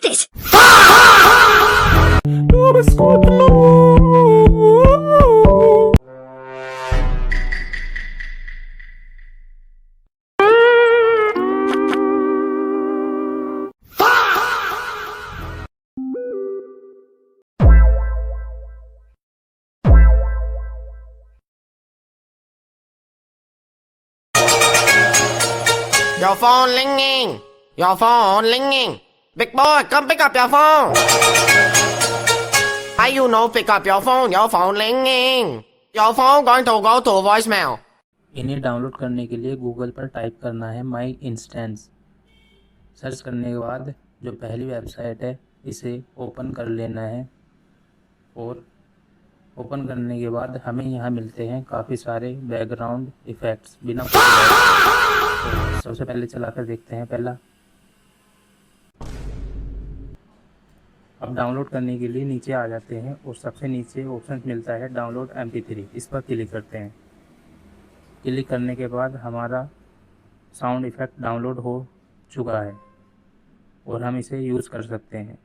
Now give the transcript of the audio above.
this. Your phone ringing. Your phone ringing. Big boy, come pick up your phone. Why you no pick up your phone? Your phone ringing. Your phone going to go to voicemail. इन्हें download करने के लिए Google पर type करना है माई instance. Search करने के बाद जो पहली वेबसाइट है इसे ओपन कर लेना है और ओपन करने के बाद हमें यहाँ मिलते हैं काफ़ी सारे बैकग्राउंड इफ़ेक्ट्स बिना तो सबसे पहले चलाकर देखते हैं पहला। अब डाउनलोड करने के लिए नीचे आ जाते हैं और सबसे नीचे ऑप्शन मिलता है डाउनलोड MP3। इस पर क्लिक करते हैं। क्लिक करने के बाद हमारा साउंड इफ़ेक्ट डाउनलोड हो चुका है और हम इसे यूज़ कर सकते हैं।